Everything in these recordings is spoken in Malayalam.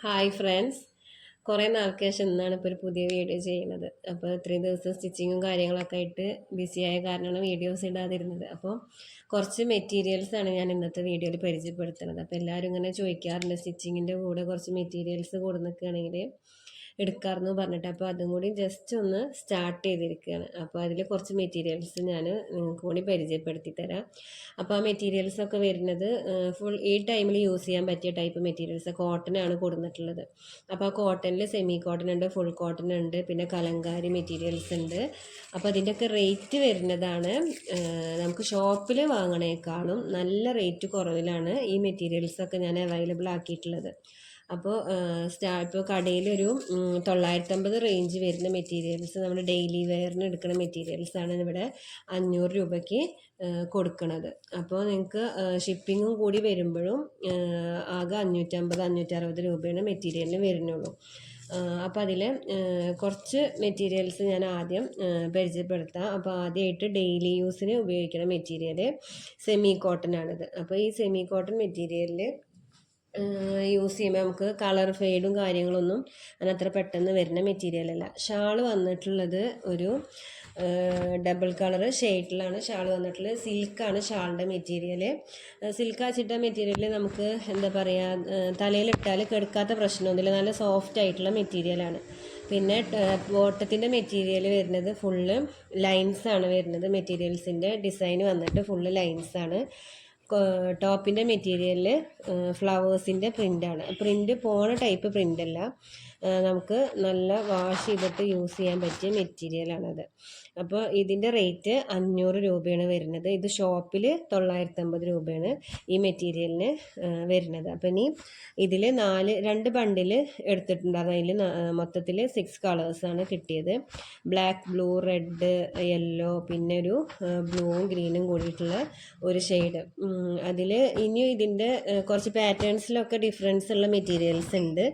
ഹായ് ഫ്രണ്ട്സ്, കുറേ നാൾക്ക് ശേഷം ഇന്നാണ് ഇപ്പോൾ ഒരു പുതിയ വീഡിയോ ചെയ്യുന്നത്. അപ്പോൾ ഇത്രയും ദിവസം സ്റ്റിച്ചിങ്ങും കാര്യങ്ങളൊക്കെ ആയിട്ട് ബിസിയായ കാരണമാണ് വീഡിയോസ് ഇടാതിരുന്നത്. അപ്പോൾ കുറച്ച് മെറ്റീരിയൽസാണ് ഞാൻ ഇന്നത്തെ വീഡിയോയിൽ പരിചയപ്പെടുത്തുന്നത്. അപ്പോൾ എല്ലാവരും ഇങ്ങനെ ചോദിക്കാറുണ്ട്, സ്റ്റിച്ചിങ്ങിൻ്റെ കൂടെ കുറച്ച് മെറ്റീരിയൽസ് കൊടു നിൽക്കുകയാണെങ്കിൽ എടുക്കാമെന്ന് പറഞ്ഞിട്ട്. അപ്പോൾ അതും കൂടി ജസ്റ്റ് ഒന്ന് സ്റ്റാർട്ട് ചെയ്തിരിക്കുകയാണ്. അപ്പോൾ അതിൽ കുറച്ച് മെറ്റീരിയൽസ് ഞാൻ നിങ്ങൾക്ക് കൂടി പരിചയപ്പെടുത്തി തരാം. അപ്പോൾ ആ മെറ്റീരിയൽസൊക്കെ വരുന്നത് ഫുൾ ഈ ടൈമിൽ യൂസ് ചെയ്യാൻ പറ്റിയ ടൈപ്പ് മെറ്റീരിയൽസ് കോട്ടനാണ് കൊടുത്തിട്ടുള്ളത്. അപ്പോൾ ആ കോട്ടണിൽ സെമി കോട്ടൺ ഉണ്ട്, ഫുൾ കോട്ടൺ ഉണ്ട്, പിന്നെ കലങ്കാരി മെറ്റീരിയൽസ് ഉണ്ട്. അപ്പോൾ അതിൻ്റെയൊക്കെ റേറ്റ് വരുന്നതാണ് നമുക്ക് ഷോപ്പിൽ വാങ്ങണേക്കാളും നല്ല റേറ്റ് കുറവിലാണ് ഈ മെറ്റീരിയൽസൊക്കെ ഞാൻ അവൈലബിൾ ആക്കിയിട്ടുള്ളത്. അപ്പോൾ ഇപ്പോൾ കടയിലൊരു 950 റേഞ്ച് വരുന്ന മെറ്റീരിയൽസ് നമ്മൾ ഡെയിലി വെയറിന് എടുക്കുന്ന മെറ്റീരിയൽസാണ് ഇവിടെ 500 രൂപയ്ക്ക് കൊടുക്കുന്നത്. അപ്പോൾ നിങ്ങൾക്ക് ഷിപ്പിങ്ങും കൂടി വരുമ്പോഴും ആകെ 550-560 രൂപയാണ് മെറ്റീരിയലിന് വരുന്നുള്ളൂ. അപ്പോൾ അതിൽ കുറച്ച് മെറ്റീരിയൽസ് ഞാൻ ആദ്യം പരിചയപ്പെടുത്താം. അപ്പോൾ ആദ്യമായിട്ട് ഡെയിലി യൂസിന് ഉപയോഗിക്കുന്ന മെറ്റീരിയൽ സെമി കോട്ടൺ ആണിത്. അപ്പോൾ ഈ സെമി കോട്ടൺ മെറ്റീരിയലിൽ യൂസ് ചെയ്യുമ്പോൾ നമുക്ക് കളർ ഫെയ്ഡും കാര്യങ്ങളൊന്നും അതിനത്ര പെട്ടെന്ന് വരുന്ന മെറ്റീരിയലല്ല. ഷാൾ വന്നിട്ടുള്ളത് ഒരു ഡബിൾ കളർ ഷെയ്ഡിലാണ് ഷാൾ വന്നിട്ടുള്ളത്. സിൽക്കാണ് ഷാളിൻ്റെ മെറ്റീരിയൽ. സിൽക്ക് വെച്ചിട്ട മെറ്റീരിയൽ നമുക്ക് എന്താ പറയുക, തലയിലിട്ടാൽ കെടുക്കാത്ത പ്രശ്നമൊന്നുമില്ല. നല്ല സോഫ്റ്റ് ആയിട്ടുള്ള മെറ്റീരിയലാണ്. പിന്നെ ബോട്ടത്തിൻ്റെ മെറ്റീരിയൽ വരുന്നത് ഫുള്ള് ലൈൻസാണ് വരുന്നത്. മെറ്റീരിയൽസിൻ്റെ ഡിസൈൻ വന്നിട്ട് ഫുള്ള് ലൈൻസാണ്. ടോപ്പിൻ്റെ മെറ്റീരിയലിൽ ഫ്ലവേഴ്സിൻ്റെ പ്രിൻ്റാണ്. പ്രിൻ്റ് പോണ ടൈപ്പ് പ്രിൻ്റല്ല, നമുക്ക് നല്ല വാഷ് ചെയ്തിട്ട് യൂസ് ചെയ്യാൻ പറ്റിയ മെറ്റീരിയലാണത്. അപ്പോൾ ഇതിൻ്റെ റേറ്റ് 500 രൂപയാണ് വരുന്നത്. ഇത് ഷോപ്പിൽ 950 രൂപയാണ് ഈ മെറ്റീരിയലിന് വരുന്നത്. അപ്പോൾ ഇനി ഇതിൽ 2 ബണ്ടിൽ എടുത്തിട്ടുണ്ടായിരുന്നു. അതിൽ മൊത്തത്തിൽ 6 കളേഴ്സാണ് കിട്ടിയത്. ബ്ലാക്ക്, ബ്ലൂ, റെഡ്, യെല്ലോ, പിന്നെ ഒരു ബ്ലൂവും ഗ്രീനും കൂടിയിട്ടുള്ള ഒരു ഷെയ്ഡ്. അതിൽ ഇനിയും ഇതിൻ്റെ കുറച്ച് പാറ്റേൺസിലൊക്കെ ഡിഫറൻസ് ഉള്ള മെറ്റീരിയൽസ് ഉണ്ട്.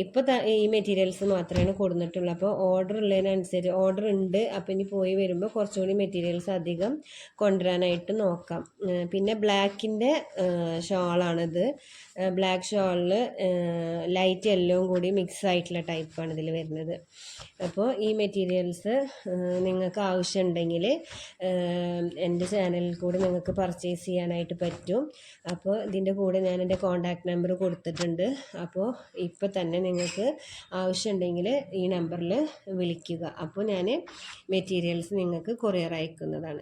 ഇപ്പോൾ ഈ മെറ്റീരിയൽസ് മാത്രമേ കൊടുത്തിട്ടുള്ളൂ. അപ്പോൾ ഓർഡർ ഉള്ളതിനനുസരിച്ച് ഓർഡർ ഉണ്ട്. അപ്പോൾ ഇനി പോയി വരുമ്പോൾ കുറച്ചുകൂടി മെറ്റീരിയൽസ് അധികം കൊണ്ടുവരാനായിട്ട് നോക്കാം. പിന്നെ ബ്ലാക്കിൻ്റെ ഷാളാണിത്. ബ്ലാക്ക് ഷാളിൽ ലൈറ്റ് യെല്ലോവും കൂടി മിക്സ് ആയിട്ടുള്ള ടൈപ്പാണ് ഇതിൽ വരുന്നത്. അപ്പോൾ ഈ മെറ്റീരിയൽസ് നിങ്ങൾക്ക് ആവശ്യമുണ്ടെങ്കിൽ എൻ്റെ ചാനലിൽ കൂടി നിങ്ങൾക്ക് പർച്ചേസ് ചെയ്യാനായിട്ട് പറ്റും. അപ്പോൾ ഇതിൻ്റെ കൂടെ ഞാൻ എൻ്റെ കോൺടാക്റ്റ് നമ്പർ കൊടുത്തിട്ടുണ്ട്. അപ്പോൾ ഇപ്പോൾ തന്നെ നിങ്ങൾക്ക് ആവശ്യമുണ്ടെങ്കിൽ ഈ നമ്പറിൽ വിളിക്കുക. അപ്പോൾ ഞാൻ മെറ്റീരിയൽസ് നിങ്ങൾക്ക് കൊറിയർ അയക്കുന്നതാണ്.